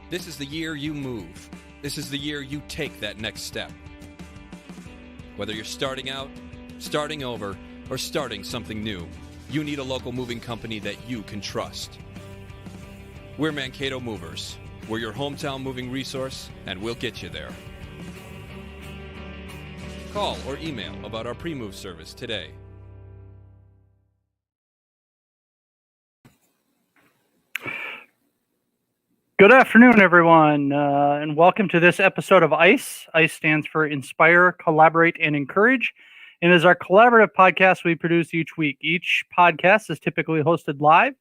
This is the year you move. This is the year you take that next step. Whether you're starting out, starting over, or starting something new, you need a local moving company that you can trust. We're Mankato Movers. We're your hometown moving resource, and we'll get you there. Call or email about our pre-move service today. Good afternoon, everyone, and welcome to this episode of I.C.E. I.C.E. stands for Inspire, Collaborate, and Encourage, and is our collaborative podcast we produce each week. Each podcast is typically hosted live.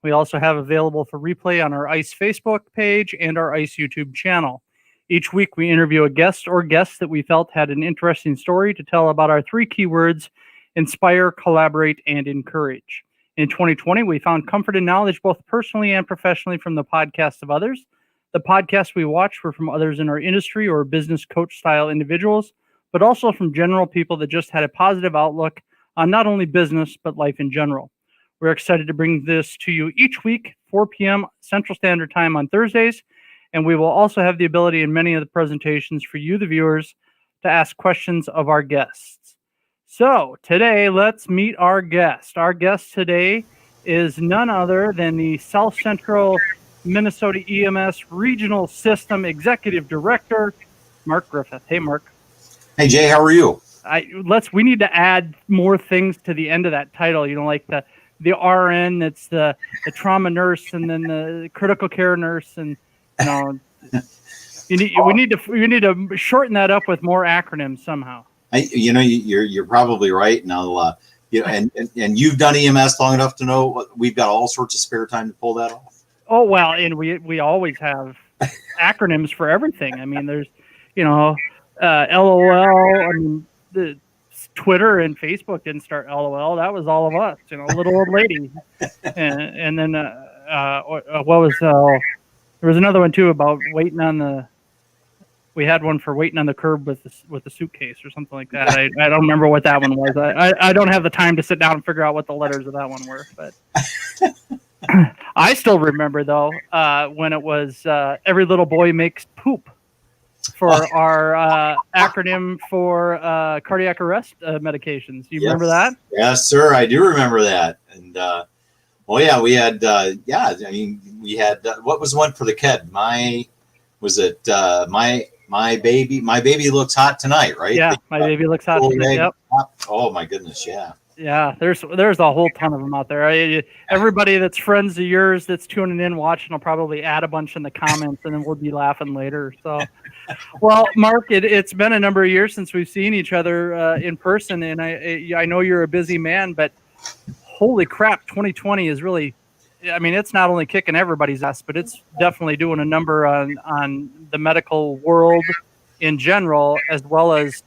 We also have available for replay on our I.C.E. Facebook page and our I.C.E. YouTube channel. Each week, we interview a guest or guests that we felt had an interesting story to tell about our three keywords: inspire, collaborate, and encourage. In 2020, we found comfort and knowledge both personally and professionally from the podcasts of others. The podcasts we watched were from others in our industry or business coach-style individuals, but also from general people that just had a positive outlook on not only business, but life in general. We're excited to bring this to you each week, 4 p.m. Central Standard Time on Thursdays, and we will also have the ability in many of the presentations for you, the viewers, to ask questions of our guests. So today, let's meet our guest. Our guest today is none other than the South Central Minnesota EMS Regional System Executive Director, Mark Griffith. Hey, Mark. Hey, Jay. How are you? We need to add more things to the end of that title. You know, like the RN, that's the trauma nurse, and then the critical care nurse, and you know, we need to shorten that up with more acronyms somehow. You're probably right. Now, and you've done EMS long enough to know we've got all sorts of spare time to pull that off. Oh, well, and we always have acronyms for everything. I mean, there's, LOL. I mean, the Twitter and Facebook didn't start LOL. That was all of us, little old lady. and then what was there was another one too about waiting on the. We had one for waiting on the curb with the suitcase or something like that. I don't remember what that one was. I don't have the time to sit down and figure out what the letters of that one were. But I still remember, though, when it was every little boy makes poop for our acronym for cardiac arrest medications. Do you remember that? Yes, sir. I do remember that. And, we had, we had, what was one for the kid? My baby looks hot tonight, right? Yeah, my baby looks hot tonight. Yep. Oh my goodness, yeah. Yeah, there's a whole ton of them out there. Everybody that's friends of yours that's tuning in, watching, will probably add a bunch in the comments, and then we'll be laughing later. So, well, Mark, it's been a number of years since we've seen each other in person, and I know you're a busy man, but holy crap, 2020 is really. I mean, it's not only kicking everybody's ass, but it's definitely doing a number on the medical world in general, as well as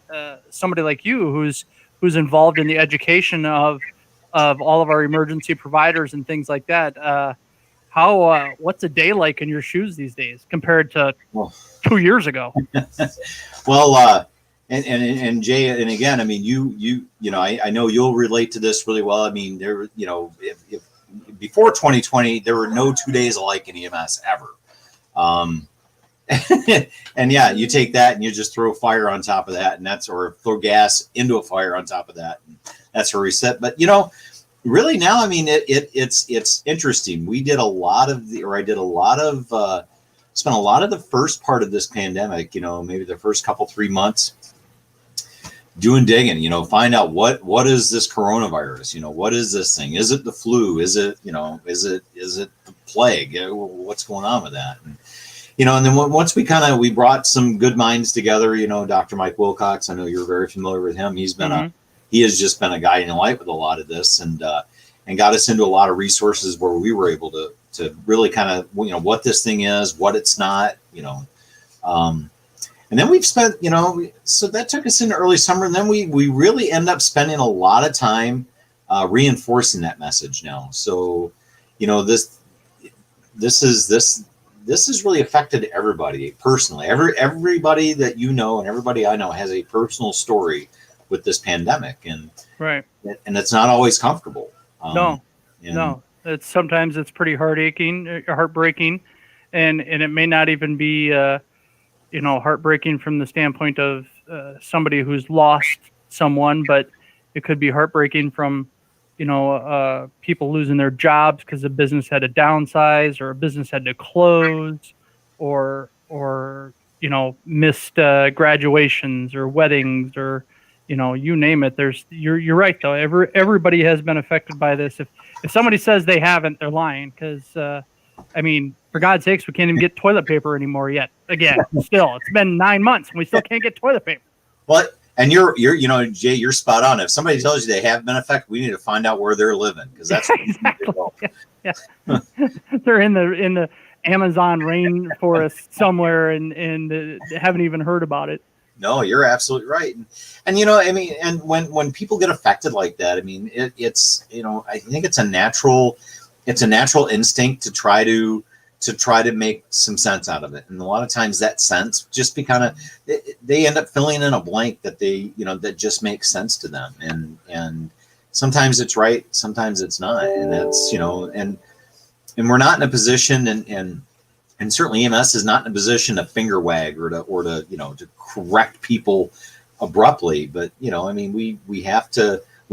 somebody like you who's involved in the education of all of our emergency providers and things like that. What's a day like in your shoes these days compared to 2 years ago? Well, and Jay, and again, I mean, I know you'll relate to this really well. I mean, if before 2020, there were no 2 days alike in EMS ever. And yeah, you take that and you just throw fire on top of that, or throw gas into a fire on top of that. And that's where we sit. But, really now, I mean, it's interesting. I spent a lot of the first part of this pandemic, maybe the first 3 months, doing digging, find out what is this coronavirus? What is this thing? Is it the flu? Is it the plague? What's going on with that? And then once we brought some good minds together, Dr. Mike Wilcox, I know you're very familiar with him. He has just been a guiding light with a lot of this, and got us into a lot of resources where we were able to really kind of, what this thing is, what it's not, and then we've spent, so that took us into early summer. And then we really end up spending a lot of time reinforcing that message now. So, this has really affected everybody personally. Everybody that and everybody I know has a personal story with this pandemic, and right. And it's not always comfortable. No. Sometimes it's pretty heartbreaking. and it may not even be heartbreaking from the standpoint of somebody who's lost someone, but it could be heartbreaking from people losing their jobs because a business had to downsize or a business had to close, or missed graduations or weddings, or you name it. You're right though. Everybody has been affected by this. If somebody says they haven't, they're lying, because for God's sakes, we can't even get toilet paper anymore yet. Again, still, it's been 9 months and we still can't get toilet paper. Well, and you're Jay, you're spot on. If somebody tells you they have been affected, we need to find out where they're living, because that's exactly. Yeah. They're in the Amazon rainforest somewhere and haven't even heard about it. No, you're absolutely right. And and when people get affected like that, it's I think it's a natural instinct to try to make some sense out of it. And a lot of times that sense just they end up filling in a blank that that just makes sense to them. And sometimes it's right, sometimes it's not. And that's, and we're not in a position, and certainly EMS is not in a position to finger wag or to correct people abruptly. But, we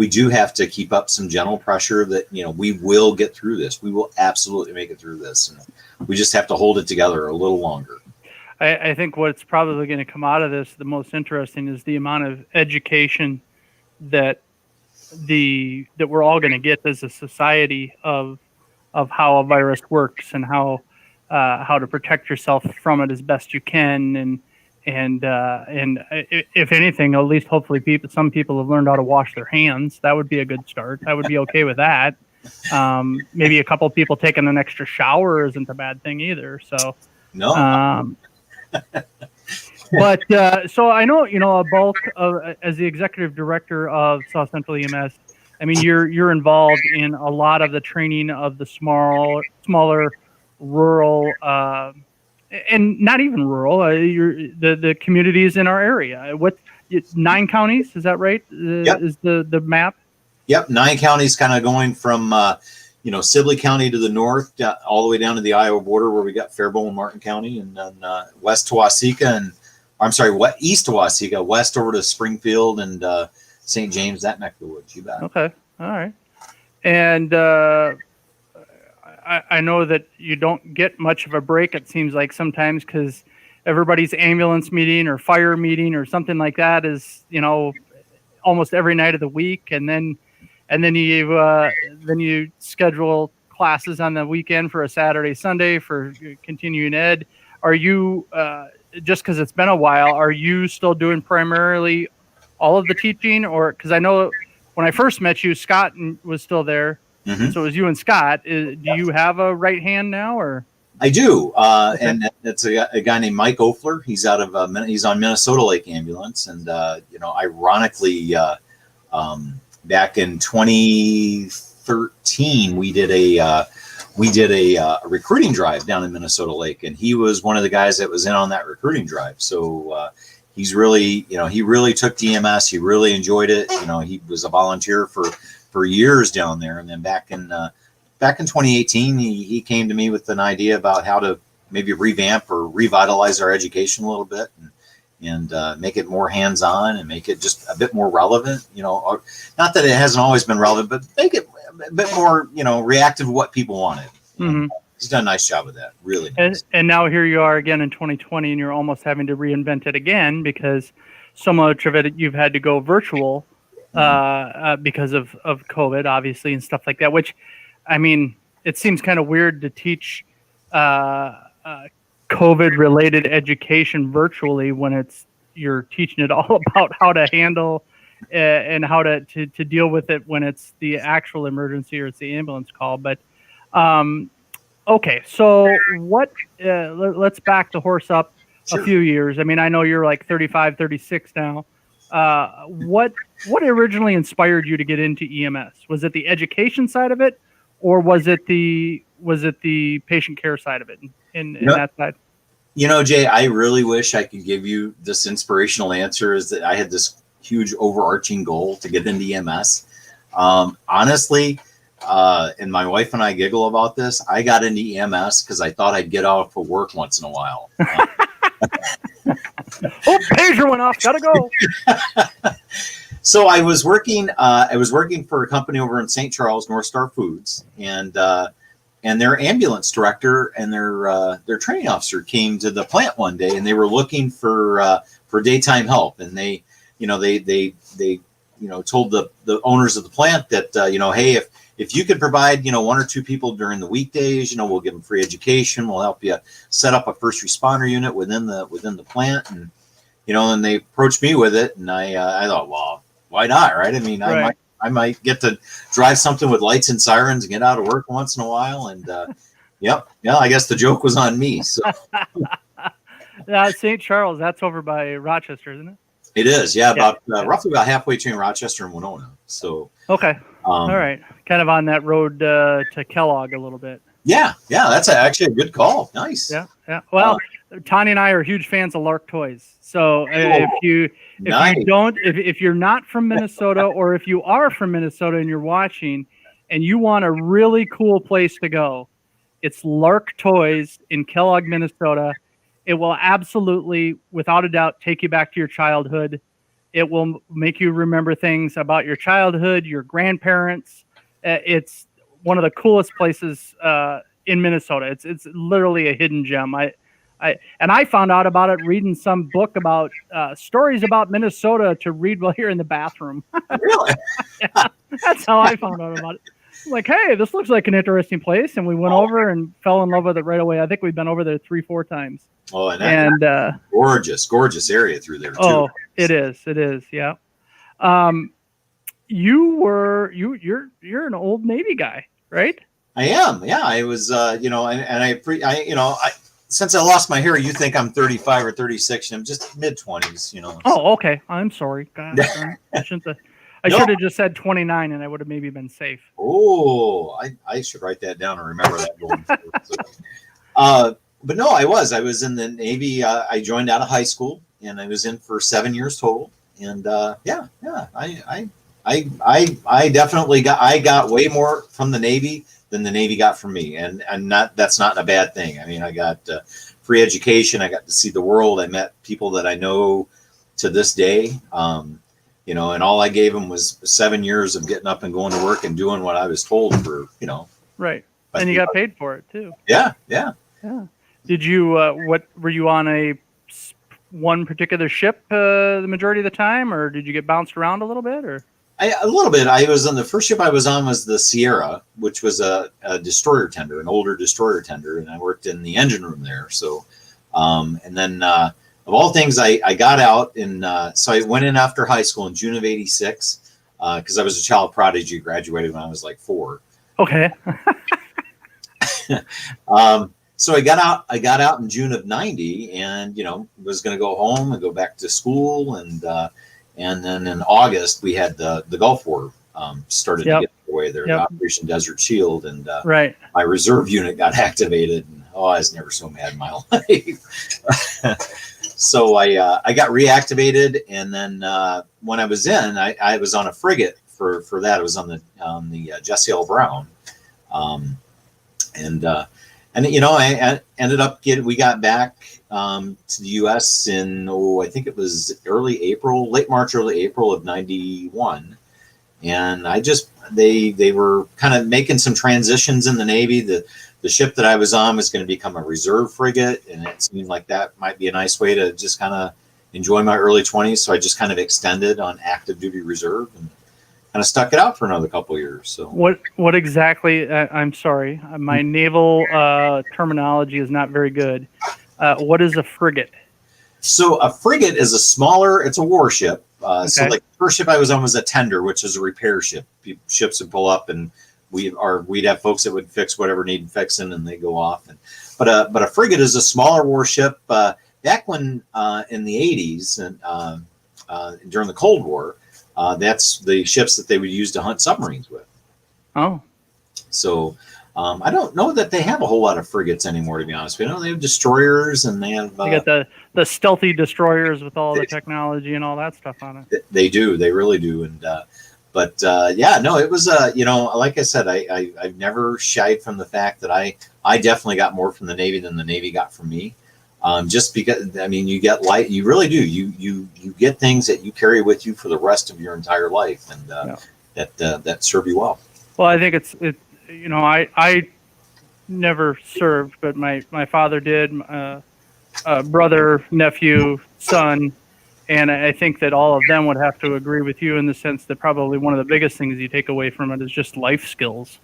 do have to keep up some gentle pressure that, we will get through this. We will absolutely make it through this. And we just have to hold it together a little longer. I think what's probably going to come out of this, the most interesting, is the amount of education that we're all going to get as a society of how a virus works and how to protect yourself from it as best you can. And if anything, at least hopefully some people have learned how to wash their hands. That would be a good start. I would be okay with that. Maybe a couple of people taking an extra shower isn't a bad thing either. So, no. But so I know, a bulk of, as the executive director of South Central EMS, you're involved in a lot of the training of the smaller rural, and not even rural, the communities in our area. 9 counties, is that right? Yep. Is the map? Yep, 9 counties, kind of going from Sibley County to the north, all the way down to the Iowa border, where we got Faribault and Martin County, and then east to Waseca, west over to Springfield and St. James, that neck of the woods. You bet. Okay, all right. And I know that you don't get much of a break, it seems like sometimes, because everybody's ambulance meeting or fire meeting or something like that is, almost every night of the week, and then you schedule classes on the weekend for a Saturday, Sunday for continuing ed. Are you just because it's been a while? Are you still doing primarily all of the teaching, or because I know when I first met you, Scott was still there. Mm-hmm. So it was you and Scott. Do you have a right hand now, or? I do, okay. And that's a guy named Mike Ofler. He's he's on Minnesota Lake Ambulance, and ironically, back in 2013, we did a recruiting drive down in Minnesota Lake, and he was one of the guys that was in on that recruiting drive. So he's really, he really took EMS. He really enjoyed it. He was a volunteer for years down there, and then back in 2018, he came to me with an idea about how to maybe revamp or revitalize our education a little bit, and make it more hands-on and make it just a bit more relevant. Not that it hasn't always been relevant, but make it a bit more, reactive to what people wanted. Mm-hmm. He's done a nice job of that. Really nice. And now here you are again in 2020, and you're almost having to reinvent it again, because so much of it you've had to go virtual. Because of COVID, obviously, and stuff like that, which, it seems kind of weird to teach COVID-related education virtually when you're teaching it all about how to handle and how to deal with it when it's the actual emergency or it's the ambulance call. But, okay, so let's back the horse up a few years. I know you're like 35, 36 now. What originally inspired you to get into EMS? Was it the education side of it, or was it the patient care side of it? In that side, Jay, I really wish I could give you this inspirational answer. Is that I had this huge overarching goal to get into EMS. Honestly, and my wife and I giggle about this. I got into EMS because I thought I'd get out for work once in a while. Oh, pager went off. Gotta go. So I was working. I was working for a company over in St. Charles, North Star Foods, and their ambulance director and their training officer came to the plant one day, and they were looking for daytime help, and they told the owners of the plant that hey, if you could provide one or two people during the weekdays, we'll give them free education, we'll help you set up a first responder unit within the plant, and and they approached me with it, and I thought, well, why not, right? I mean, right. I might get to drive something with lights and sirens and get out of work once in a while, and I guess the joke was on me. So St. Charles, that's over by Rochester, isn't it? it is, about roughly about halfway between Rochester and Winona. So okay, all right, kind of on that road to Kellogg a little bit. Yeah, that's actually a good call. Nice. Yeah. Well, Tanya and I are huge fans of Lark Toys. So if you're not from Minnesota, or if you are from Minnesota and you're watching and you want a really cool place to go, it's Lark Toys in Kellogg, Minnesota. It will absolutely, without a doubt, take you back to your childhood. It will make you remember things about your childhood, your grandparents. It's one of the coolest places in Minnesota. It's literally a hidden gem. I found out about it reading some book about stories about Minnesota to read while you're in the bathroom. Really? Yeah, that's how I found out about it. I'm like, hey, this looks like an interesting place, and we went over and fell in love with it right away. I think we've been over there 3-4 times. Oh, and gorgeous area through there too. Oh, it is. Yeah. You're an old Navy guy, right? I am. Yeah, I was. Since I lost my hair, you think I'm 35 or 36, and I'm just mid-20s. Oh, okay. I'm sorry. God, I should have just said 29, and I would have maybe been safe. Oh, I should write that down and remember that going forward. But no, I was in the Navy. I joined out of high school, and I was in for 7 years total. And I definitely got way more from the Navy than the Navy got from me, and that's not a bad thing. I mean, I got free education. I got to see the world. I met people that I know to this day. And all I gave them was 7 years of getting up and going to work and doing what I was told for. Right, and you got paid for it too. Yeah. Did you? What were you on one particular ship the majority of the time, or did you get bounced around a little bit, or? A little bit. I was on the first ship I was on was the Sierra, which was a destroyer tender, an older destroyer tender, and I worked in the engine room there. So, and then of all things, I got out, and so I went in after high school in June of '86 because I was a child prodigy, graduated when I was like 4. Okay. So I got out in June of '90, and was going to go home and go back to school, and then in August we had the Gulf War started to get underway there, Operation Desert Shield, and right. My reserve unit got activated, and I was never so mad in my life. So I got reactivated, and then when I was in, I was on a frigate for that. I was on the Jesse L. Brown, and I ended up we got back to the U.S. in, I think it was late March, early April of '91. And they were kind of making some transitions in the Navy. The ship that I was on was going to become a reserve frigate, and it seemed like that might be a nice way to just kind of enjoy my early 20s. So I just kind of extended on active duty reserve and kind of stuck it out for another couple of years. So what exactly? I'm sorry, my naval terminology is not very good. What is a frigate? So a frigate is it's a warship. So like the first ship I was on was a tender, which is a repair ship. Ships would pull up, and we'd have folks that would fix whatever needed fixing, and they go off. But a frigate is a smaller warship. Back when in the 80s and during the Cold War, that's the ships that they would use to hunt submarines with. Oh, so. I don't know that they have a whole lot of frigates anymore, to be honest. They have destroyers, and they have. They got the stealthy destroyers with all the technology and all that stuff on it. They do. They really do. And But yeah, no, it was like I said, I've never shied from the fact that I definitely got more from the Navy than the Navy got from me. Just because, I mean, you get light, you really do. You get things that you carry with you for the rest of your entire life, and that serve you well. Well, I think I never served, but my father did, brother, nephew, son. And I think that all of them would have to agree with you in the sense that probably one of the biggest things you take away from it is just life skills,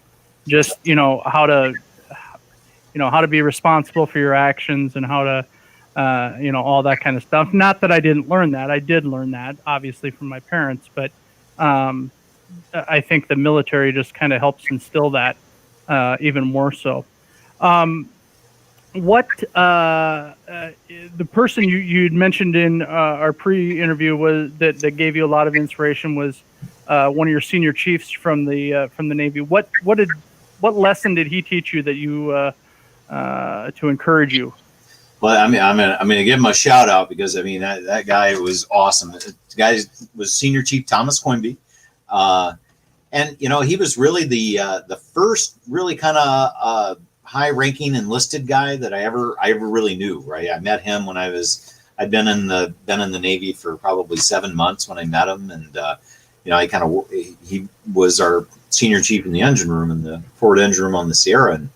just, how to be responsible for your actions and how to, all that kind of stuff. Not that I didn't learn that. I did learn that, obviously, from my parents. But I think the military just kind of helps instill that even more so. What the person you'd mentioned in our pre-interview was that gave you a lot of inspiration was one of your senior chiefs from the Navy. What lesson did he teach you that you to encourage you? Well, I mean, I'm gonna give him a shout out because I mean that guy was awesome. The guy was Senior Chief Thomas Quimby, and he was really the first really kind of high-ranking enlisted guy that I ever really knew. Right, I met him when I'd been in the Navy for probably 7 months when I met him, and he was our senior chief in the engine room, in the forward engine room on the Sierra, and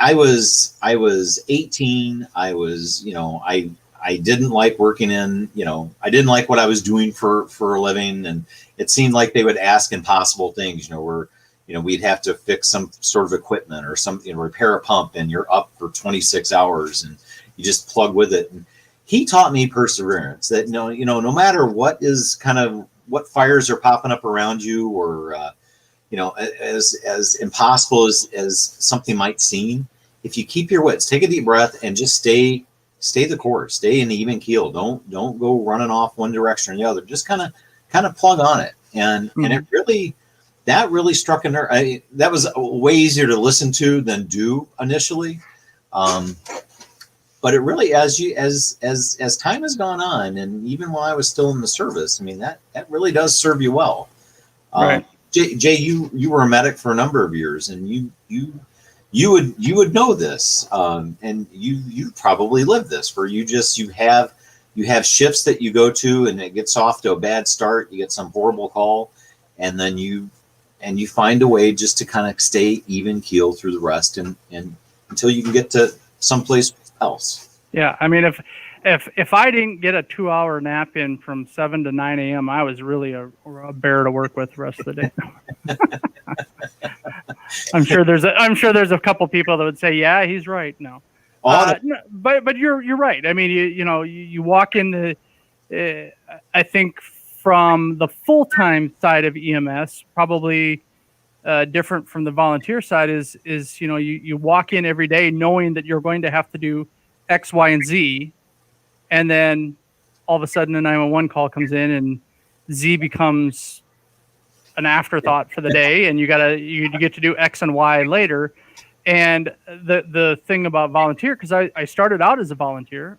I was 18. I was I didn't like working in I didn't like what I was doing for a living, and it seemed like they would ask impossible things. Where we'd have to fix some sort of equipment or something, repair a pump, and you're up for 26 hours and you just plug with it. And he taught me perseverance, that no matter what fires are popping up around you, or as impossible as something might seem, if you keep your wits, take a deep breath, and just stay the course, stay in the even keel. Don't go running off one direction or the other. Just kind of plug on it, and it really struck a nerve. That was way easier to listen to than do initially, but it really, as time has gone on, and even while I was still in the service, I mean that really does serve you well. Right. Jay, you were a medic for a number of years, and you would know this, and you probably lived this, where you have shifts that you go to, and it gets off to a bad start. You get some horrible call, and then you find a way just to kind of stay even keel through the rest, and until you can get to someplace else. Yeah, I mean, if I didn't get a 2-hour nap in from 7 to 9 a.m., I was really a bear to work with the rest of the day. I'm sure there's a couple people that would say, yeah, he's right. No, but you're right. I mean, you walk in I think from the full-time side of EMS, probably different from the volunteer side is you walk in every day knowing that you're going to have to do X, Y, and Z. And then all of a sudden a 911 call comes in and Z becomes an afterthought for the day, and you get to do X and Y later. And the thing about volunteer, because I started out as a volunteer,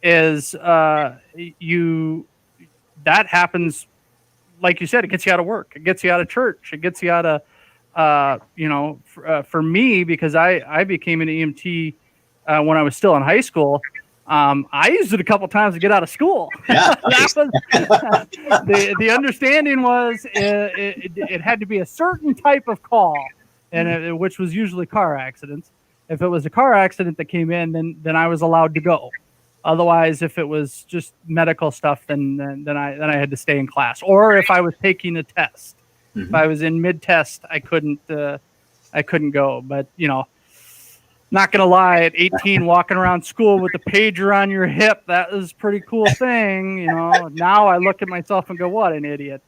is that happens, like you said, it gets you out of work, it gets you out of church, it gets you out of for me, because I became an EMT when I was still in high school. I used it a couple times to get out of school. Yeah, nice. The understanding was it had to be a certain type of call, and which was usually car accidents. If it was a car accident that came in, then I was allowed to go. Otherwise, if it was just medical stuff, then I had to stay in class. Or if I was taking a test, if I was in mid-test, I couldn't go. But not gonna lie, at 18, walking around school with a pager on your hip, that was a pretty cool thing. Now I look at myself and go, "What an idiot!"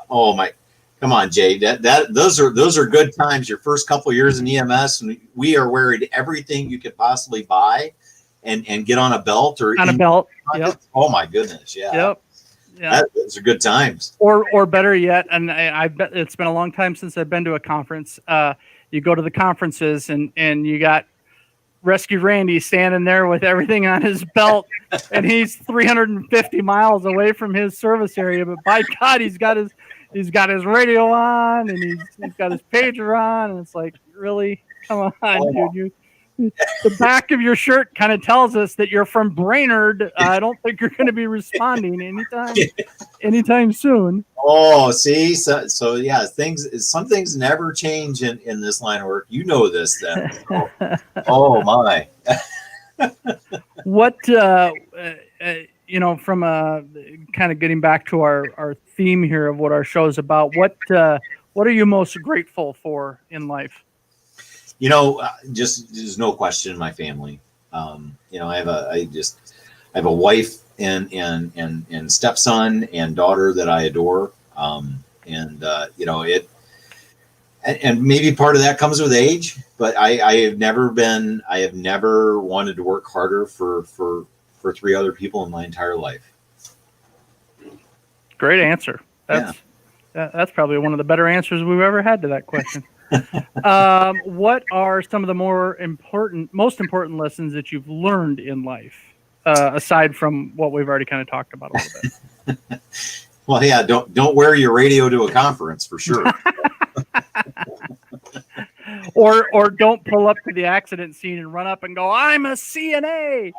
Oh my, come on, Jay. Those are good times. Your first couple of years in EMS, and we are wearing everything you could possibly buy, and get on a belt or on a belt. Yep. Oh my goodness, yeah. Yep. Yeah. Those are good times. Or better yet, and I bet it's been a long time since I've been to a conference. You go to the conferences and you got Rescue Randy standing there with everything on his belt, and he's 350 miles away from his service area. But by God, he's got his radio on, and he's got his pager on, and it's like, really, come on, dude. The back of your shirt kind of tells us that you're from Brainerd. I don't think you're going to be responding anytime soon. Oh, see, so yeah, some things never change in this line of work. You know this, then. Oh my. What from kind of getting back to our theme here of what our show is about. What are you most grateful for in life? Just there's no question my family. I have a wife and stepson and daughter that I adore. And maybe part of that comes with age, but I have never wanted to work harder for three other people in my entire life. Great answer. That's probably one of the better answers we've ever had to that question. What are some of the most important lessons that you've learned in life, aside from what we've already kind of talked about a little bit? Well, yeah, don't wear your radio to a conference for sure. Or don't pull up to the accident scene and run up and go, "I'm a CNA."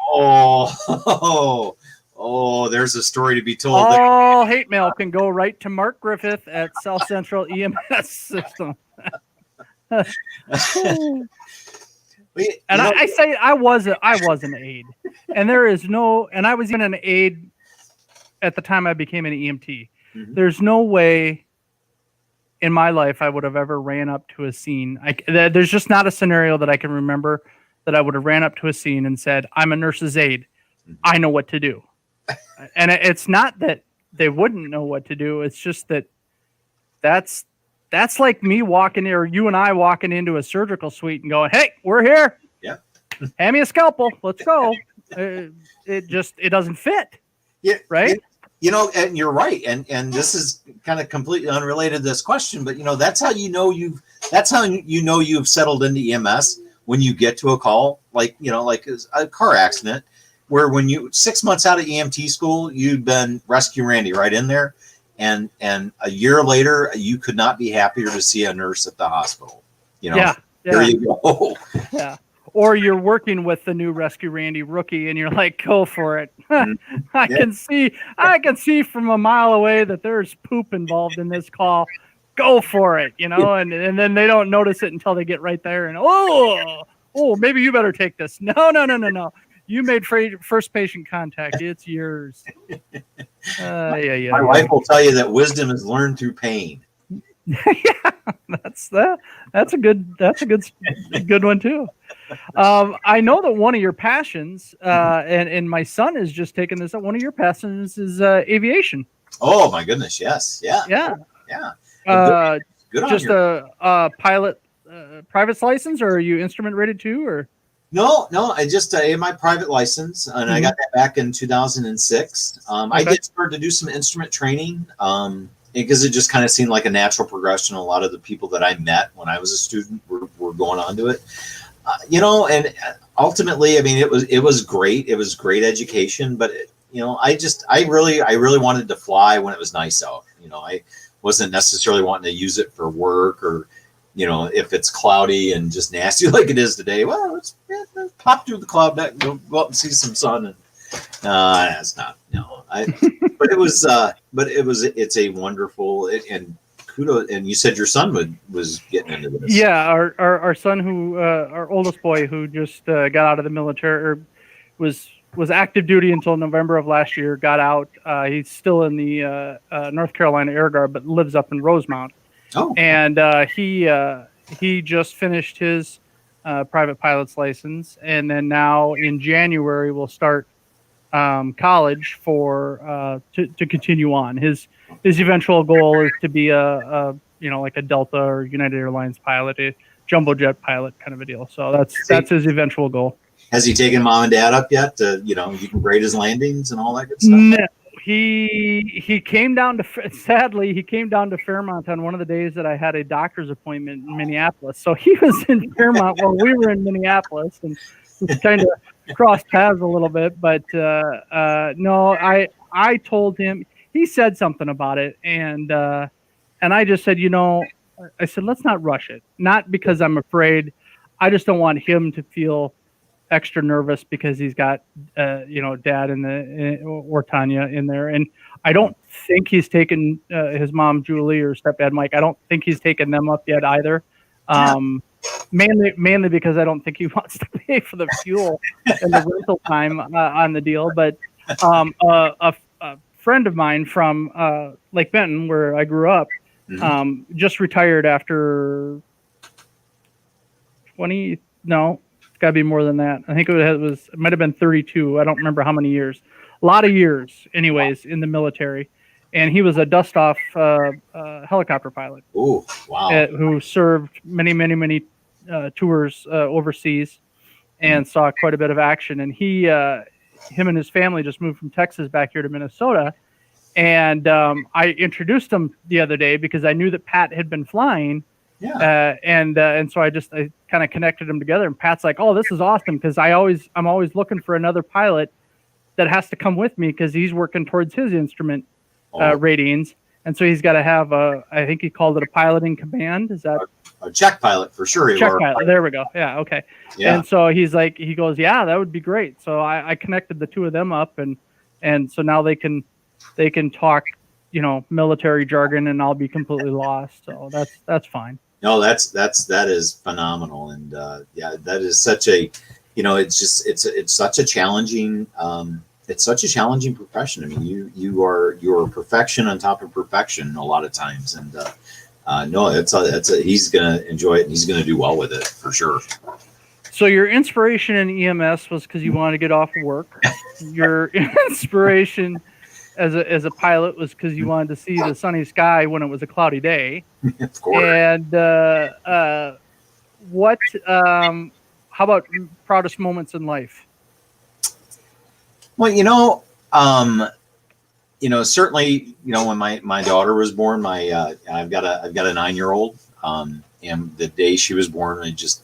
Oh, there's a story to be told. All hate mail can go right to Mark Griffith at South Central EMS System. And I say I was an aide, and I was even an aide at the time I became an EMT. Mm-hmm. There's no way in my life I would have ever ran up to a scene. There's just not a scenario that I can remember that I would have ran up to a scene and said, "I'm a nurse's aide. I know what to do." And it's not that they wouldn't know what to do. It's just that's like me walking or you and I walking into a surgical suite and going, "Hey, we're here. Yeah. Hand me a scalpel. Let's go." It doesn't fit. Yeah. Right. And you're right. And this is kind of completely unrelated to this question, but that's how you know you've settled into EMS when you get to a call, like a car accident, where when 6 months out of EMT school, you'd been Rescue Randy right in there. And a year later, you could not be happier to see a nurse at the hospital. Yeah. There you go. Yeah. Or you're working with the new Rescue Randy rookie, and you're like, "Go for it." I can see from a mile away that there's poop involved in this call. Go for it, and then they don't notice it until they get right there, and maybe you better take this. No. You made first patient contact. It's yours. My wife will tell you that wisdom is learned through pain. Yeah, that's a good one too. I know that one of your passions, and my son has just taken this up. One of your passions is aviation. Oh my goodness, yes, yeah. Good on just you. a pilot, private license, or are you instrument rated too, or? No. I just had my private license, and I got that back in 2006. Okay. I did start to do some instrument training because it just kind of seemed like a natural progression. A lot of the people that I met when I was a student were going on to it. And ultimately, I mean, it was great. It was great education, but I really wanted to fly when it was nice out. I wasn't necessarily wanting to use it for work or, if it's cloudy and just nasty like it is today. Well, let's pop through the cloud deck and go out and see some sun. And that's not it's a wonderful and kudos. And you said your son was getting into this. Yeah, our son, who our oldest boy, who just got out of the military, or was active duty until November of last year, got out. He's still in the North Carolina Air Guard, but lives up in Rosemount. Oh. And he just finished his private pilot's license, and then now in January will start college for to continue on. His eventual goal is to be a like a Delta or United Airlines pilot, a jumbo jet pilot kind of a deal. So that's his eventual goal. Has he taken mom and dad up yet? You can grade his landings and all that good stuff. he came down to, sadly, he came down to Fairmont on one of the days that I had a doctor's appointment in Minneapolis. So he was in Fairmont while we were in Minneapolis, and just kind of crossed paths a little bit. But no, I told him, he said something about it, and I just said, I said, let's not rush it. Not because I'm afraid. I just don't want him to feel extra nervous because he's got, Dad or Tanya in there. And I don't think he's taken his mom, Julie, or stepdad, Mike. I don't think he's taken them up yet either. Mainly because I don't think he wants to pay for the fuel and the rental time on the deal. But a friend of mine from Lake Benton, where I grew up, just retired after 20. No, it's got to be more than that. I think it might have been 32. I don't remember how many years. A lot of years, anyways, in the military. And he was a dust-off helicopter pilot. Oh, wow! Who served many tours overseas and saw quite a bit of action. And him and his family just moved from Texas back here to Minnesota. And I introduced him the other day because I knew that Pat had been flying. Yeah. And so I kind of connected them together. And Pat's like, "Oh, this is awesome," because I'm always looking for another pilot that has to come with me because he's working towards his instrument ratings. And so he's got to have I think he called it a pilot in command. Is that a check pilot for sure? Check pilot. There we go. Yeah. Okay. Yeah. And so he goes, "Yeah, that would be great." So I connected the two of them up, and so now they can talk, military jargon, and I'll be completely lost. So that's fine. No, that is phenomenal. And that is such a, it's such a challenging, it's such a challenging profession. I mean, you're perfection on top of perfection a lot of times. And no, he's going to enjoy it, and he's going to do well with it for sure. So your inspiration in EMS was because you wanted to get off of work. Your inspiration as a pilot was because you wanted to see the sunny sky when it was a cloudy day. Of course. And how about proudest moments in life? Well, certainly, when my daughter was born, I've got a 9-year-old, and the day she was born, I was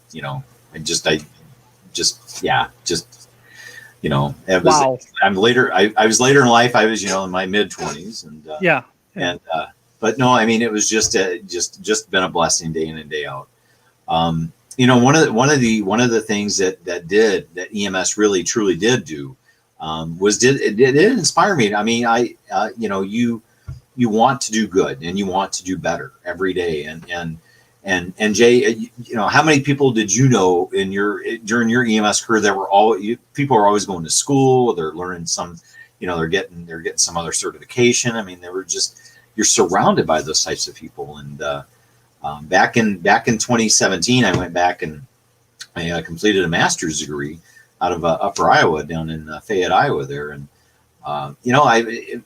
wow. I was later in life. I was, in my mid 20s, and but no, I mean, it was just been a blessing day in and day out. One of the things that EMS really truly did do was it did inspire me. I mean, you want to do good, and you want to do better every day, and Jay, how many people did you know during your EMS career that were people are always going to school, they're learning some, they're getting some other certification. I mean, you're surrounded by those types of people. And back in 2017, I went back and I completed a master's degree out of Upper Iowa, down in Fayette, Iowa there. And it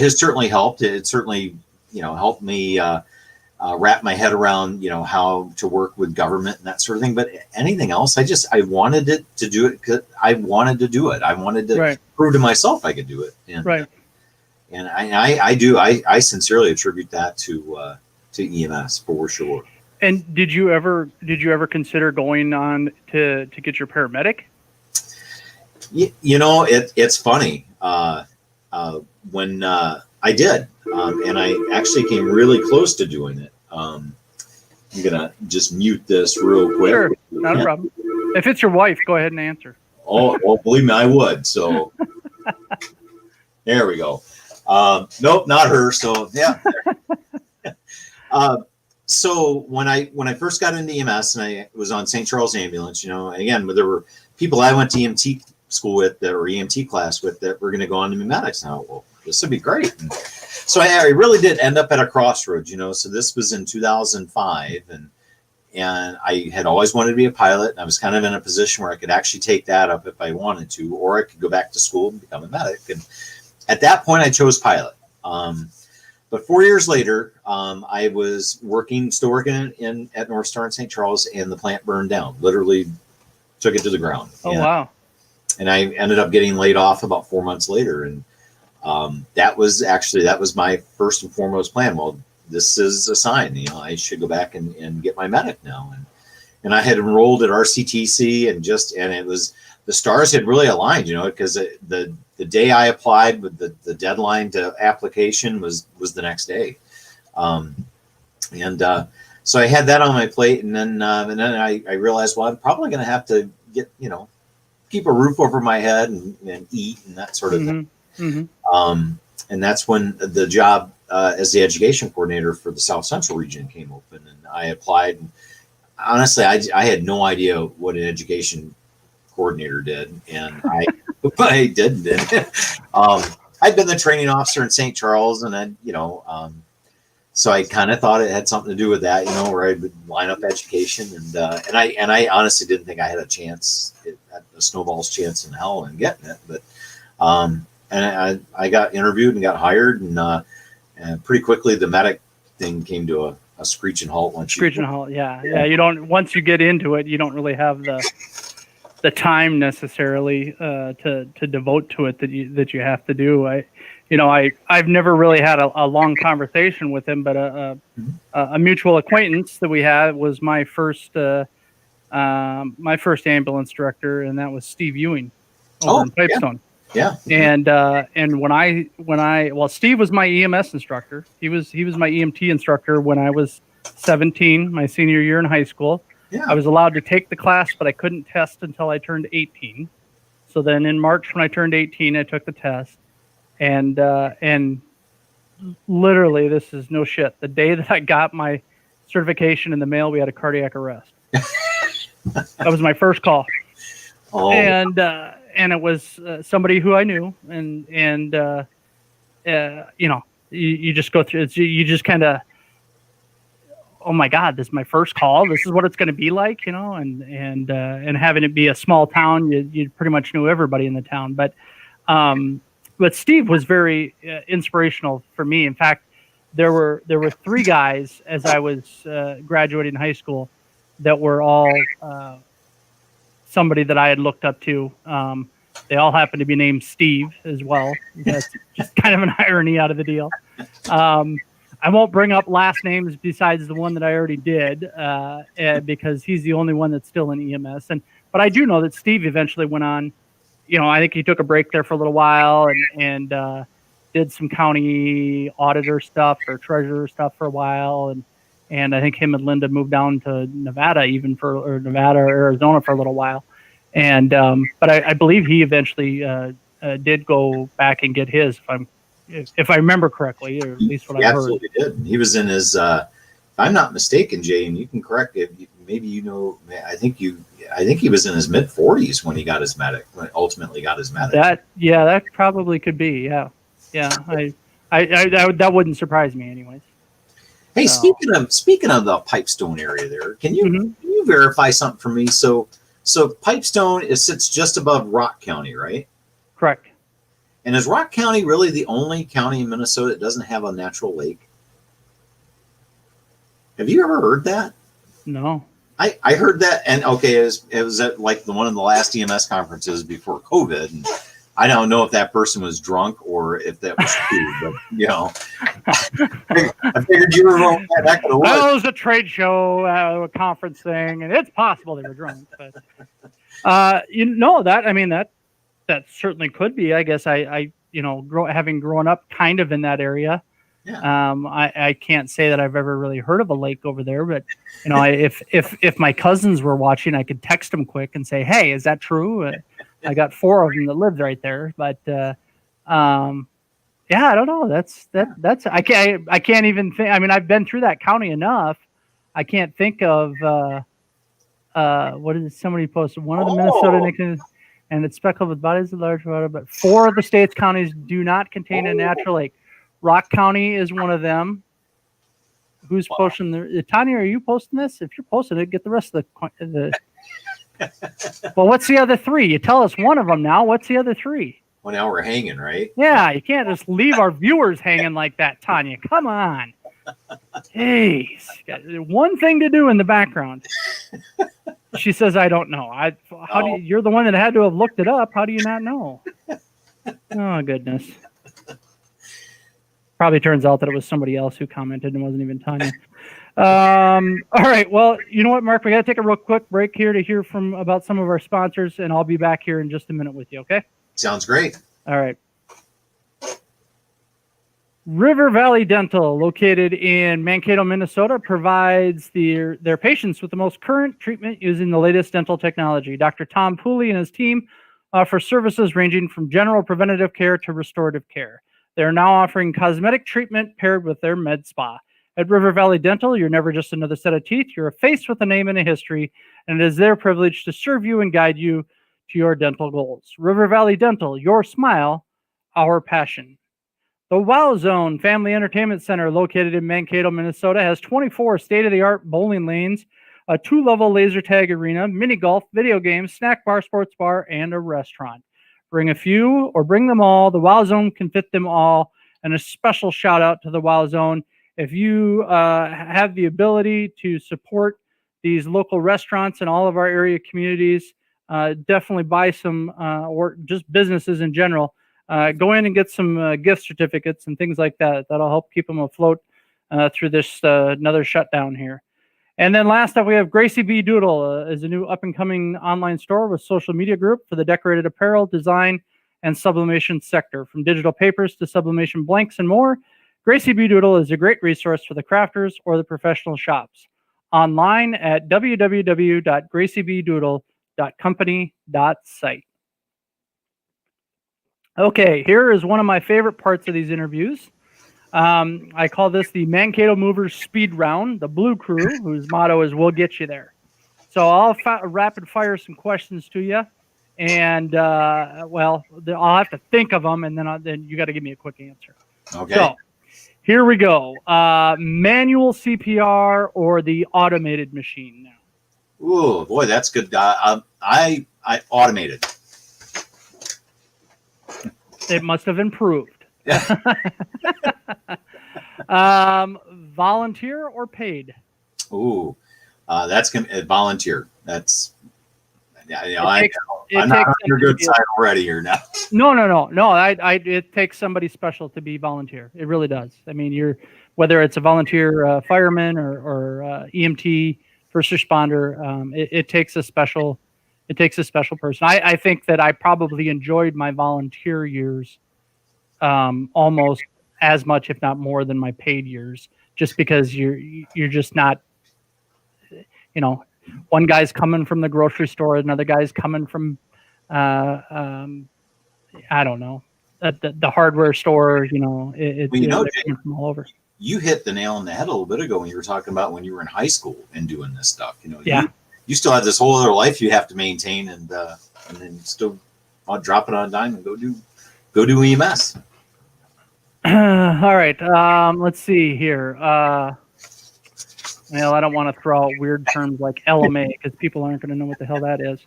has certainly helped. It certainly helped me wrap my head around, how to work with government and that sort of thing. But anything else, I wanted to do it because I wanted to do it. I wanted to prove to myself I could do it. And, and I sincerely attribute that to EMS for sure. And did you ever consider going on to get your paramedic? It's funny. When I did, and I actually came really close to doing it. I'm gonna just mute this real quick. Sure, not a problem. If it's your wife, go ahead and answer. Oh, believe me, I would. So there we go. Nope, not her. So yeah. So when I first got into EMS, and I was on St. Charles Ambulance, and again, there were people I went to EMT school with or EMT class with that were going to go on to medics. Now, well, this would be great. And so I really did end up at a crossroads, So this was in 2005, and I had always wanted to be a pilot. And I was kind of in a position where I could actually take that up if I wanted to, or I could go back to school and become a medic. And at that point, I chose pilot. But 4 years later, I was still working at North Star in St. Charles, and the plant burned down. Literally took it to the ground. Oh, wow. I ended up getting laid off about 4 months later. And that was my first and foremost plan. Well, this is a sign, I should go back and get my medic now. And I had enrolled at RCTC and it was, the stars had really aligned, because the day I applied with the deadline to application was the next day. So I had that on my plate, and then I realized, well, I'm probably going to have to get, keep a roof over my head and eat and that sort of thing. Mm-hmm. And that's when the job as the education coordinator for the South Central region came open, and I applied. And honestly, I had no idea what an education coordinator did, and I didn't. I'd been the training officer in St. Charles, and so I kind of thought it had something to do with that, where I would line up education, and I honestly didn't think I had a chance, a snowball's chance in hell in getting it, but and I got interviewed and got hired, and pretty quickly the medic thing came to a screeching halt. Yeah. You don't, once you get into it, you don't really have the time necessarily to devote to it that you have to do. I've never really had a long conversation with him, but a mutual acquaintance that we had was my first ambulance director, and that was Steve Ewing over in Pipestone. Yeah. And when Steve was my EMS instructor. He was my EMT instructor when I was 17, my senior year in high school. Yeah. I was allowed to take the class, but I couldn't test until I turned 18. So then in March, when I turned 18, I took the test. And literally, this is no shit, the day that I got my certification in the mail, we had a cardiac arrest. That was my first call. Oh. And it was somebody who I knew, and you just go through it. You just kind of, oh my God, this is my first call. This is what it's going to be like, and having it be a small town, you pretty much knew everybody in the town. But Steve was very inspirational for me. In fact, there were 3 guys as I was graduating high school that were all somebody that I had looked up to. They all happened to be named Steve as well. That's just kind of an irony out of the deal. I won't bring up last names besides the one that I already did, because he's the only one that's still in EMS. But I do know that Steve eventually went on. I think he took a break there for a little while and did some county auditor stuff or treasurer stuff for a while. And I think him and Linda moved down to Nevada or Arizona for a little while. And but I believe he eventually did go back and get his, if I remember correctly, or at least what I heard. Absolutely did. He was in his, if I'm not mistaken, Jay, and you can correct it. Maybe I think he was in his mid 40s when he got his medic. When ultimately got his medic. That probably could be. Yeah. That wouldn't surprise me, anyways. Hey, speaking of the Pipestone area, there, can you verify something for me? So Pipestone sits just above Rock County, right? Correct. And is Rock County really the only county in Minnesota that doesn't have a natural lake? Have you ever heard that? No. I heard that, and okay, it was at like one of the last EMS conferences before COVID, and I don't know if that person was drunk or if that was true, but I figured you were going back to the woods. Well, it was a trade show, a conference thing, and it's possible they were drunk, but that certainly could be. I guess having grown up kind of in that area. Yeah. I can't say that I've ever really heard of a lake over there, but if my cousins were watching, I could text them quick and say, "Hey, is that true?" I got 4 of them that lived right there, but I don't know. That's I can't even think. I mean, I've been through that county enough. I can't think of what did somebody posted? One of the Minnesota and it's speckled with bodies of large water, but 4 of the state's counties do not contain a natural lake. Rock County is one of them. Who's posting Tanya, are you posting this? If you're posting it, get the rest of the Well, what's the other 3? You tell us one of them now. What's the other 3? Well, now we're hanging, right? Yeah, you can't just leave our viewers hanging like that, Tanya. Come on. Jeez. Got one thing to do in the background. She says, I don't know. You're the one that had to have looked it up. How do you not know? Oh, goodness. Probably turns out that it was somebody else who commented and wasn't even Tanya. All right. Well, you know what, Mark? We got to take a real quick break here to hear about some of our sponsors, and I'll be back here in just a minute with you, okay? Sounds great. All right. River Valley Dental, located in Mankato, Minnesota, provides their patients with the most current treatment using the latest dental technology. Dr. Tom Pooley and his team offer services ranging from general preventative care to restorative care. They're now offering cosmetic treatment paired with their med spa. At River Valley Dental, you're never just another set of teeth. You're a face with a name and a history, and it is their privilege to serve you and guide you to your dental goals. River Valley Dental, your smile, our passion. The Wow Zone Family Entertainment Center, located in Mankato, Minnesota, has 24 state-of-the-art bowling lanes, a 2-level laser tag arena, mini golf, video games, snack bar, sports bar, and a restaurant. Bring a few or bring them all. The Wow Zone can fit them all. And a special shout out to the Wow Zone. If you have the ability to support these local restaurants in all of our area communities, definitely buy some, or just businesses in general. Go in and get some gift certificates and things like that. That'll help keep them afloat through this another shutdown here. And then last up, we have Gracie B. Doodle is a new up-and-coming online store with social media group for the decorated apparel, design, and sublimation sector. From digital papers to sublimation blanks and more, Gracie B. Doodle is a great resource for the crafters or the professional shops. Online at www.graciebdoodle.company.site. Okay, here is one of my favorite parts of these interviews. I call this the Mankato Movers Speed Round, the Blue Crew, whose motto is "We'll get you there." So I'll rapid fire some questions to you, and I'll have to think of them, and then you got to give me a quick answer. Okay. So here we go. Manual CPR or the automated machine now? Oh boy, that's good. I automated. It must have improved. Volunteer or paid? Ooh, that's volunteer. That's I'm not on your good side already here now. No. It takes somebody special to be volunteer. It really does. I mean, whether it's a volunteer fireman or EMT, first responder, it takes a special. It takes a special person. I think that I probably enjoyed my volunteer years almost as much, if not more, than my paid years, just because you're just not, one guy's coming from the grocery store, another guy's coming from, I don't know, the hardware store. They're coming from all over. You hit the nail on the head a little bit ago when you were talking about when you were in high school and doing this stuff. Yeah. You still have this whole other life you have to maintain, and then still drop it on a dime and go do EMS. All right. Let's see here. I don't want to throw out weird terms like LMA because people aren't going to know what the hell that is.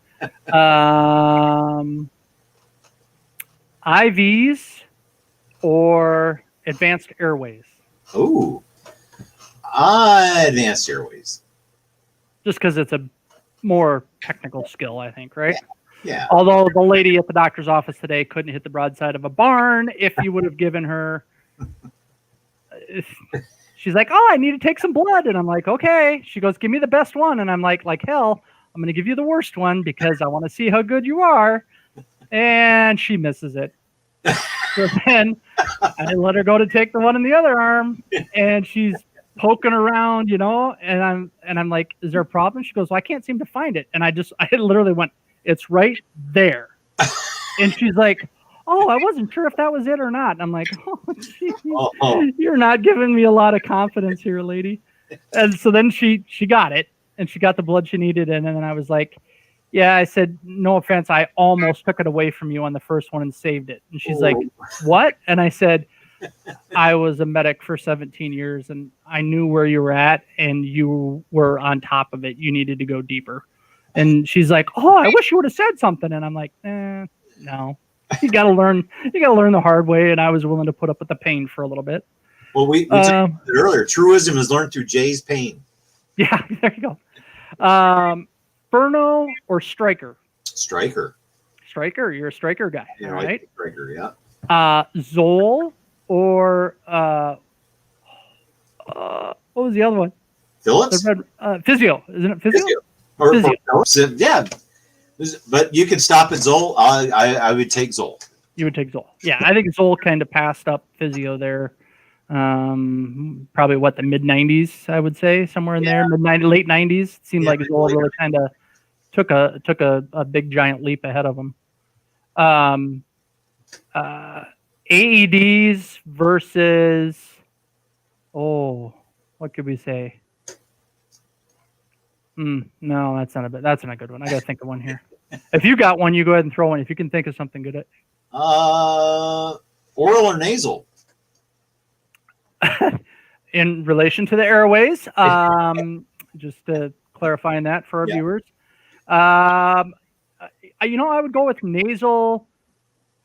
IVs or advanced airways? Oh, advanced airways. Just because it's a more technical skill, I think, right? Yeah. Although the lady at the doctor's office today couldn't hit the broadside of a barn if you would have given her. She's like, "Oh, I need to take some blood," and I'm like, "Okay." She goes, "Give me the best one," and I'm like hell, I'm going to give you the worst one because I want to see how good you are. And she misses it. So then I let her go to take the one in the other arm, and she's poking around, and I'm like, "Is there a problem?" She goes, "Well, I can't seem to find it." And I literally went, "It's right there." And she's like, "Oh, I wasn't sure if that was it or not." And I'm like, "Oh, you're not giving me a lot of confidence here, lady." And so then she got it, and she got the blood she needed. And then I was like, "Yeah," I said, "No offense, I almost took it away from you on the first one and saved it." And she's like, "What?" And I said, "I was a medic for 17 years, and I knew where you were at, and you were on top of it. You needed to go deeper." And she's like, "Oh, I wish you would have said something." And I'm like, "No, you got to learn. You got to learn the hard way." And I was willing to put up with the pain for a little bit. Well, we talked about it earlier. True wisdom is learned through Jay's pain. Yeah, there you go. Inferno or Striker? Striker. Striker. You're a Striker guy. Yeah, All I like right. Striker. Yeah. Zoll or what was the other one? Phillips. Physio. Isn't it Physio? Or Physio. Phillips. Yeah. But you can stop at Zoll. I would take Zoll. You would take Zoll. Yeah, I think Zoll kind of passed up Physio there. Probably the mid 90s, I would say, somewhere in there, late 90s. It seemed like Zoll really kind of took a big giant leap ahead of them. AEDs versus what could we say? No, that's not a good one. I gotta think of one here. If you got one, you go ahead and throw one. If you can think of something good. Oral or nasal? In relation to the airways, just clarifying that for our viewers. I would go with nasal,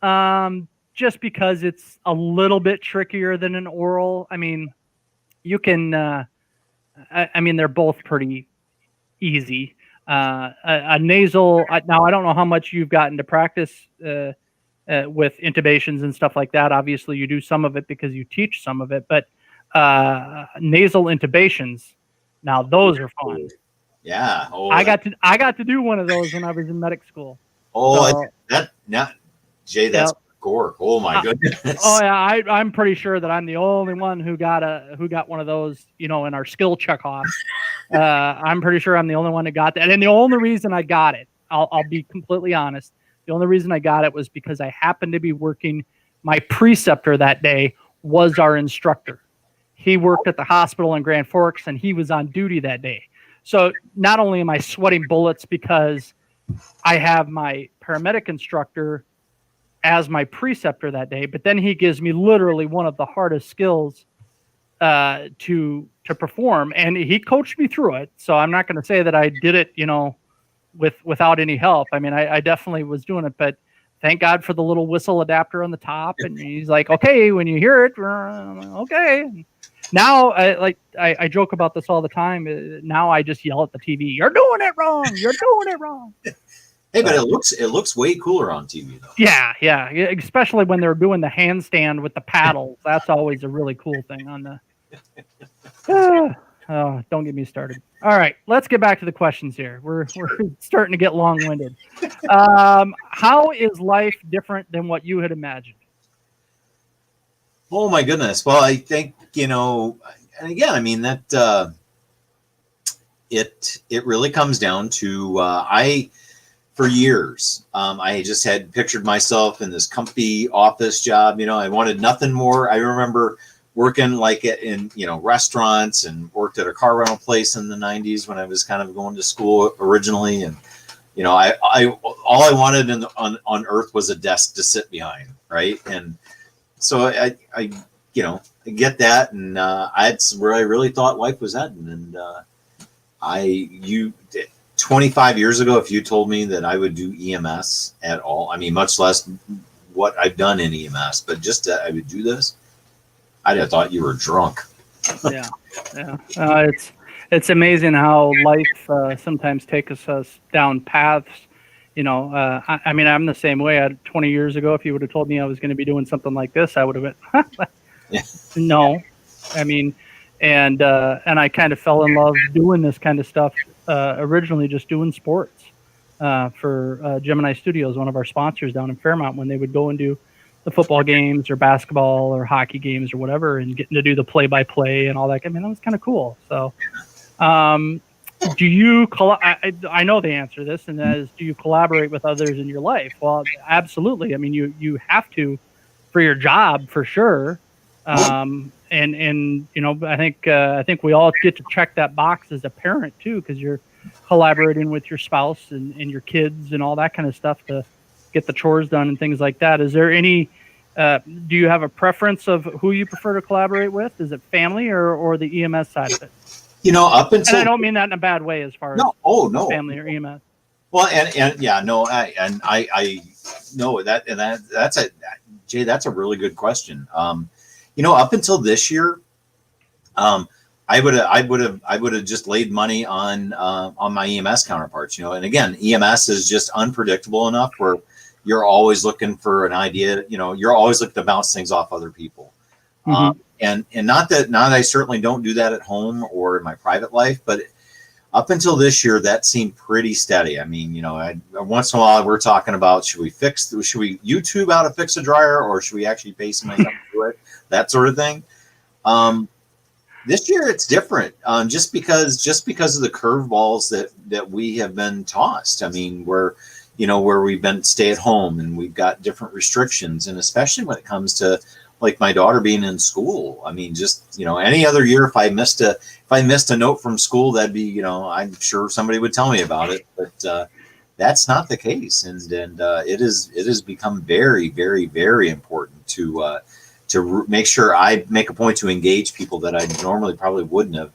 just because it's a little bit trickier than an oral. I mean, you can. They're both pretty easy. A nasal. Now, I don't know how much you've gotten to practice with intubations and stuff like that. Obviously, you do some of it because you teach some of it, but nasal intubations. Now, those are fun. Yeah. I got to do one of those when I was in medic school. Jay, that's gore. Oh my goodness. I'm pretty sure that I'm the only one who got one of those, in our skill checkoff. I'm pretty sure I'm the only one that got that. And the only reason I got it, I'll be completely honest, the only reason I got it was because I happened to be working. My preceptor that day was our instructor. He worked at the hospital in Grand Forks, and he was on duty that day. So not only am I sweating bullets because I have my paramedic instructor as my preceptor that day, but then he gives me literally one of the hardest skills to perform, and he coached me through it. So I'm not going to say that I did it, without any help. I mean, I definitely was doing it, but thank God for the little whistle adapter on the top. And he's like, okay, when you hear it, okay. Now, I joke about this all the time. Now I just yell at the TV, "You're doing it wrong! You're doing it wrong!" Hey, but it looks way cooler on TV though. Yeah. Especially when they're doing the handstand with the paddles. That's always a really cool thing on the. Don't get me started. All right, let's get back to the questions here. We're starting to get long-winded. How is life different than what you had imagined? Oh my goodness. Well, I think, and again, I mean that it really comes down to for years, I just had pictured myself in this comfy office job. I wanted nothing more. I remember working in restaurants, and worked at a car rental place in the 90s when I was kind of going to school originally. And, I all I wanted on earth was a desk to sit behind. Right. And so I get that. And that's where I really thought life was heading. And 25 years ago, if you told me that I would do EMS at all, I mean, much less what I've done in EMS, but just that I would do this, I'd have thought you were drunk. Yeah. It's amazing how life sometimes takes us down paths. I'm the same way. 20 years ago, if you would have told me I was going to be doing something like this, I would have been, no. I mean, and I kind of fell in love doing this kind of stuff. Originally just doing sports for Gemini Studios, one of our sponsors down in Fairmont, when they would go and do the football games or basketball or hockey games or whatever, and getting to do the play-by-play and all that. I mean, that was kind of cool. So do you, I know the answer to this, and that is, do you collaborate with others in your life? Well, absolutely. I mean, you have to for your job, for sure. And I think we all get to check that box as a parent too, because you're collaborating with your spouse and your kids and all that kind of stuff to get the chores done and things like that. Is there any, do you have a preference of who you prefer to collaborate with? Is it family or the EMS side of it? Up until, and I don't mean that in a bad way as far as family or EMS. Well, I know that, Jay, that's a really good question. Up until this year, I would have just laid money on my EMS counterparts, you know. And again, EMS is just unpredictable enough where you're always looking for an idea, you know, you're always looking to bounce things off other people. And not that I certainly don't do that at home or in my private life, but up until this year, that seemed pretty steady. I mean, you know, once in a while we're talking about, should we YouTube how to fix a dryer, or should we actually pay somebody to do it? That sort of thing. This year it's different, just because of the curveballs that we have been tossed. I mean, where we've been stay at home and we've got different restrictions, and especially when it comes to like my daughter being in school. I mean, just, you know, any other year, if I missed a note from school, that'd be, you know, I'm sure somebody would tell me about it, but that's not the case. And it has become very, very, very important to make sure I make a point to engage people that I normally probably wouldn't have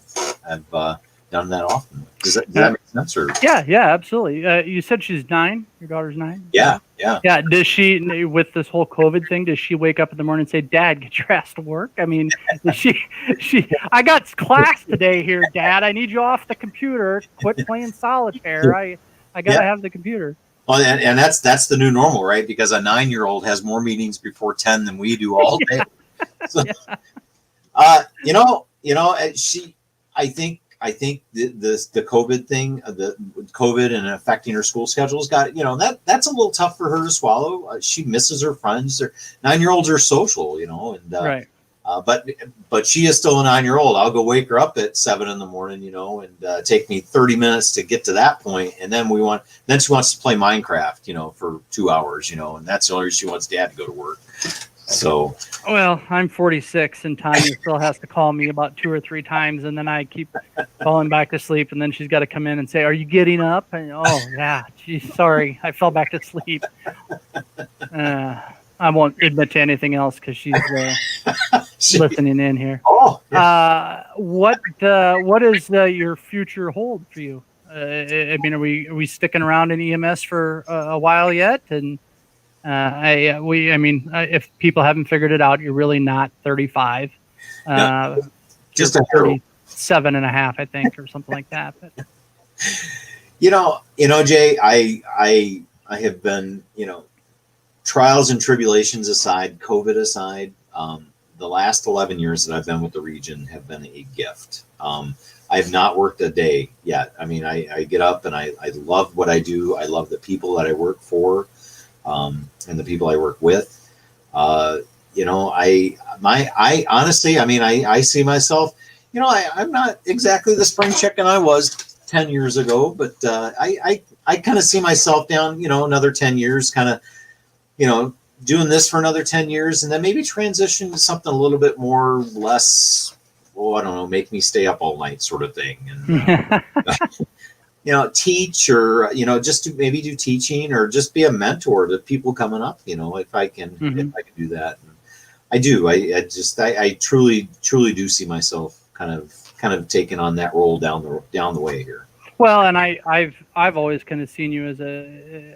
done that often. Does that make sense? Or? Yeah, absolutely. You said she's 9. Your daughter's 9. Yeah. Does she, with this whole COVID thing, does she wake up in the morning and say, "Dad, get your ass to work"? I mean, I got class today here, Dad. I need you off the computer. Quit playing solitaire. I gotta have the computer. Well, and that's the new normal, right? Because a 9-year-old has more meetings before 10 than we do all day. So, I think the COVID thing, the COVID and affecting her school schedule's got, you know, that's a little tough for her to swallow. She misses her friends. 9-year-olds are social, you know, and right. But she is still a 9-year-old. I'll go wake her up at 7 a.m, you know, and take me 30 minutes to get to that point, and then she wants to play Minecraft, you know, for 2 hours, you know, and that's the only reason she wants Dad to go to work. So, well, I'm 46, and Tanya still has to call me about 2 or 3 times, and then I keep falling back to sleep, and then she's got to come in and say, "Are you getting up?" And, "Oh yeah, geez, sorry, I fell back to sleep." I won't admit to anything else because she's listening in here. Oh, yeah. What is your future hold for you? I mean, are we sticking around in EMS for a while yet? And if people haven't figured it out, you're really not 35. Just a 37 and a half, I think, or something like that. But. You know, Jay, I have been, you know, trials and tribulations aside, COVID aside, the last 11 years that I've been with the region have been a gift. I have not worked a day yet. I mean, I get up and I love what I do. I love the people that I work for, and the people I work with. You know, I honestly, I mean, I see myself, you know, I'm not exactly the spring chicken I was 10 years ago, but I kind of see myself down, you know, another 10 years, kind of, you know, doing this for another 10 years, and then maybe transition to something a little bit more, less, I don't know, make me stay up all night sort of thing. And, you know, teach, or, you know, just to maybe do teaching, or just be a mentor to people coming up, you know, if I can do that. And I do. I truly do see myself kind of taking on that role down the way here. Well, and I've always kind of seen you as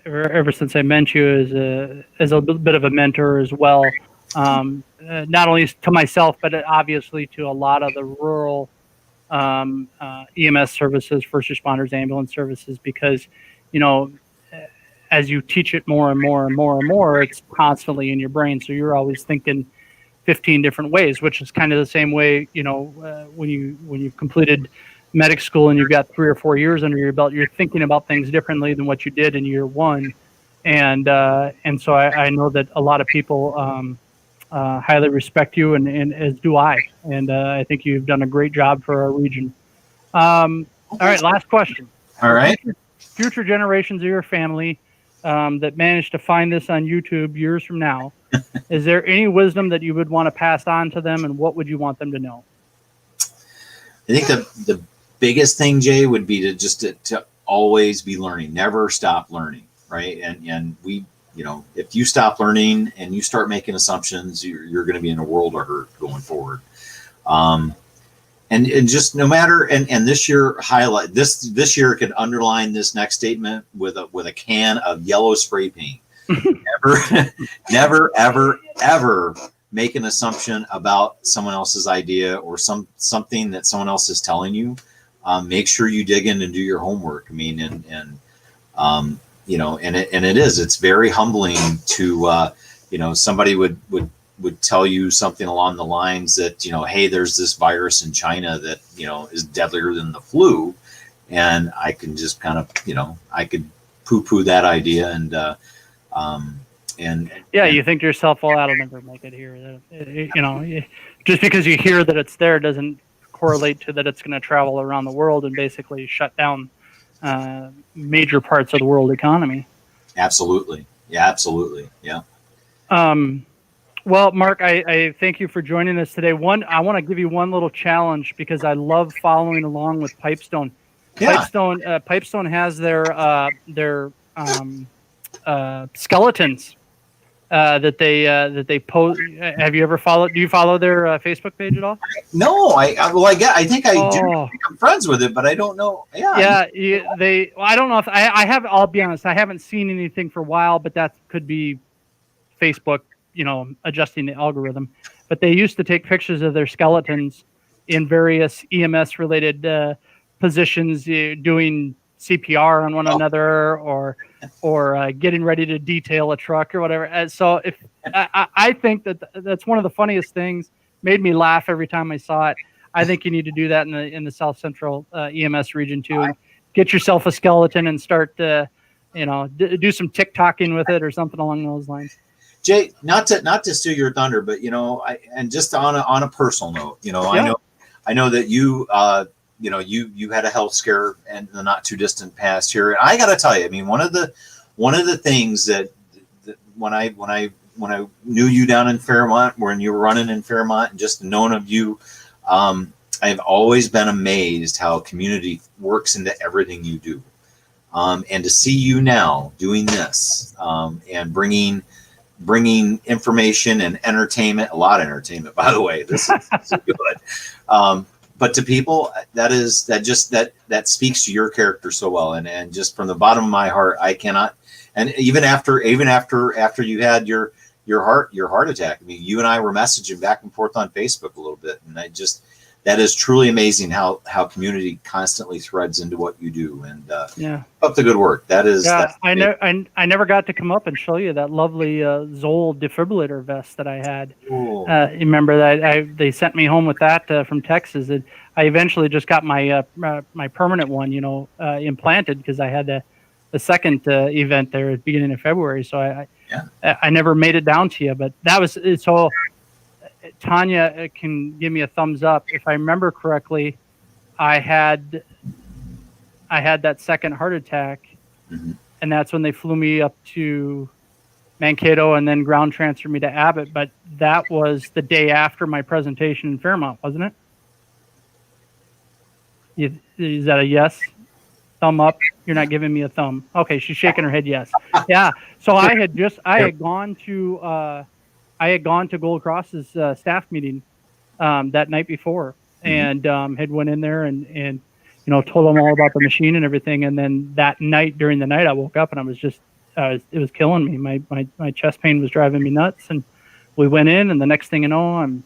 ever since I met you as a bit of a mentor as well, not only to myself, but obviously to a lot of the rural EMS services, first responders, ambulance services, because, you know, as you teach it more and more and more and more, it's constantly in your brain. So you're always thinking 15 different ways, which is kind of the same way, you know, when you've completed medic school and you've got 3 or 4 years under your belt, you're thinking about things differently than what you did in year one. And so I know that a lot of people highly respect you, and as do I. And I think you've done a great job for our region. All right, last question. All right. Future generations of your family that managed to find this on YouTube years from now, is there any wisdom that you would want to pass on to them, and what would you want them to know? I think the biggest thing, Jay, would be to always be learning, never stop learning, right? And we, you know, if you stop learning and you start making assumptions, you're going to be in a world of hurt going forward. And just no matter, and this year highlight this year could underline this next statement with a can of yellow spray paint. Never, ever make an assumption about someone else's idea or something that someone else is telling you. Make sure you dig in and do your homework. I mean, it's very humbling to, somebody would tell you something along the lines that, hey, there's this virus in China that, is deadlier than the flu. And I can just kind of, I could poo-poo that idea you think to yourself, well, that'll never make it here. Just because you hear that it's there doesn't correlate to that it's going to travel around the world and basically shut down major parts of the world economy. Absolutely. Yeah, absolutely. Yeah. Well, Mark, I thank you for joining us today. I want to give you one little challenge because I love following along with Pipestone. Yeah. Pipestone has their skeletons that they post. Have you ever followed? Do you follow their Facebook page at all? No, I think I do. I think I'm friends with it, but I don't know. Yeah. Yeah. I don't know if I have. I'll be honest. I haven't seen anything for a while, but that could be Facebook, adjusting the algorithm. But they used to take pictures of their skeletons in various EMS related positions, doing CPR on one another or getting ready to detail a truck or whatever. And so if I think that's one of the funniest things, made me laugh every time I saw it. I think you need to do that in the South Central EMS region too. And get yourself a skeleton and start do some TikToking with it or something along those lines. Jay, not to steal your thunder, but and just on a personal note, I know that you you had a health scare in the not too distant past here. And I got to tell you, I mean, one of the things that when I knew you down in Fairmont, when you were running in Fairmont, and just known of you, I've always been amazed how community works into everything you do. And to see you now doing this and bringing information and entertainment, a lot of entertainment, by the way, this is good. But to people, that speaks to your character so well, and just from the bottom of my heart, I cannot. And even after you had your heart attack, I mean, you and I were messaging back and forth on Facebook a little bit, and that is truly amazing how community constantly threads into what you do, and up the good work. That is. Yeah, I never got to come up and show you that lovely Zoll defibrillator vest that I had. Cool. You remember that they sent me home with that from Texas. I eventually just got my my permanent one, implanted because I had the second event there at the beginning of February. So I never made it down to you, but that was so. Tanya can give me a thumbs up. If I remember correctly, I had that second heart attack, and that's when they flew me up to Mankato and then ground transferred me to Abbott. But that was the day after my presentation in Fairmont, wasn't it? Is that a yes? Thumb up? You're not giving me a thumb. Okay, she's shaking her head yes. Yeah. So I had gone to Gold Cross's staff meeting that night before, and had went in there and told them all about the machine and everything. And then that night, during the night, I woke up and I was just it was killing me. My chest pain was driving me nuts. And we went in, and the next thing you know, I'm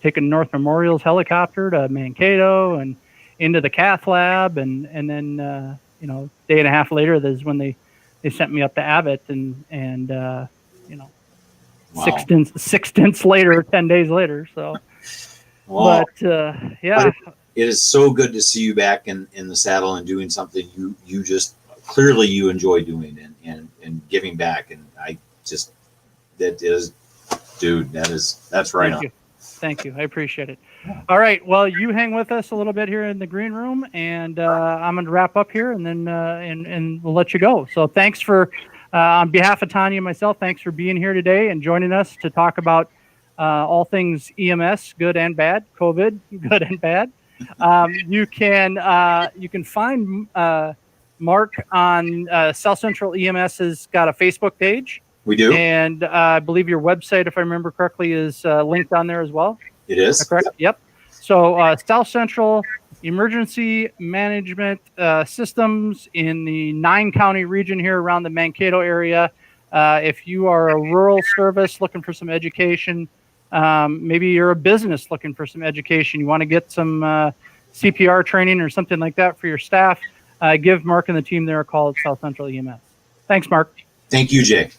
taking North Memorial's helicopter to Mankato and into the cath lab, and then day and a half later, that's when they sent me up to Abbott, and wow. Six stints later, 10 days later. So, wow. But it is so good to see you back in the saddle and doing something you just clearly you enjoy doing and giving back. And that's right on. Thank you. I appreciate it. All right. Well, you hang with us a little bit here in the green room, and I'm going to wrap up here, and then and we'll let you go. So thanks for. On behalf of Tanya and myself, thanks for being here today and joining us to talk about all things EMS, good and bad, COVID, good and bad. You can find Mark on South Central EMS has got a Facebook page. We do. And I believe your website, if I remember correctly, is linked on there as well. It is. Is that correct? Yep. So South Central Emergency Management Systems in the 9-county region here around the Mankato area. If you are a rural service looking for some education, Maybe you're a business looking for some education. You want to get some CPR training or something like that for your staff. Give Mark and the team there a call at South Central EMS. Thanks, Mark. Thank you, Jay.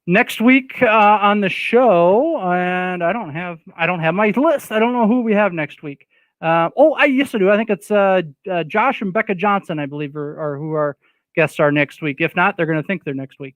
Next week on the show, and I don't have my list. I don't know who we have next week. I used to do. I think it's Josh and Becca Johnson, I believe, are who our guests are next week. If not, they're going to think they're next week.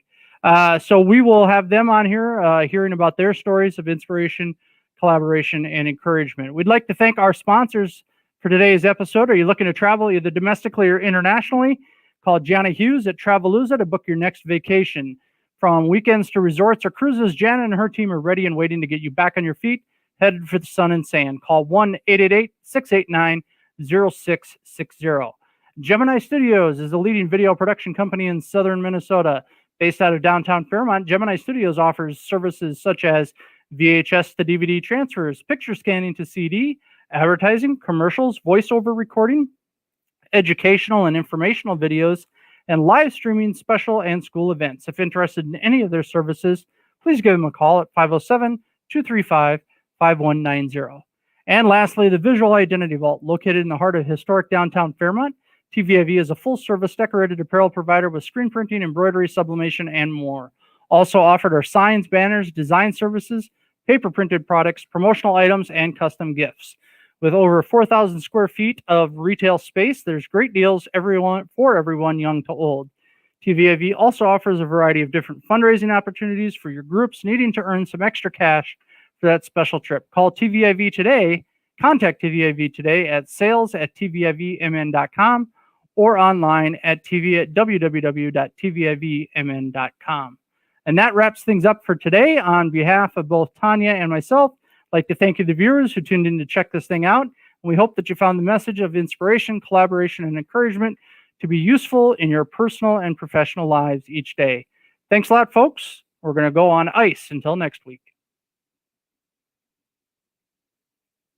So we will have them on here, hearing about their stories of inspiration, collaboration, and encouragement. We'd like to thank our sponsors for today's episode. Are you looking to travel either domestically or internationally? Call Jana Hughes at Travelooza to book your next vacation. From weekends to resorts or cruises, Jana and her team are ready and waiting to get you back on your feet, headed for the sun and sand. Call 1-888-689-0660. Gemini Studios is a leading video production company in southern Minnesota. Based out of downtown Fairmont, Gemini Studios offers services such as VHS to DVD transfers, picture scanning to CD, advertising, commercials, voiceover recording, educational and informational videos, and live streaming special and school events. If interested in any of their services, please give them a call at 507-235-5190. And lastly, the Visual Identity Vault, located in the heart of historic downtown Fairmont. TVIV is a full-service decorated apparel provider with screen printing, embroidery, sublimation, and more. Also offered are signs, banners, design services, paper-printed products, promotional items, and custom gifts. With over 4,000 square feet of retail space, there's great deals for everyone, young to old. TVIV also offers a variety of different fundraising opportunities for your groups needing to earn some extra cash for that special trip. Call TVIV today. Contact TVIV today at sales@tvivmn.com or online at www.tvivmn.com. And that wraps things up for today. On behalf of both Tanya and myself, I'd like to thank you, the viewers who tuned in to check this thing out. We hope that you found the message of inspiration, collaboration, and encouragement to be useful in your personal and professional lives each day. Thanks a lot, folks. We're going to go on ice until next week.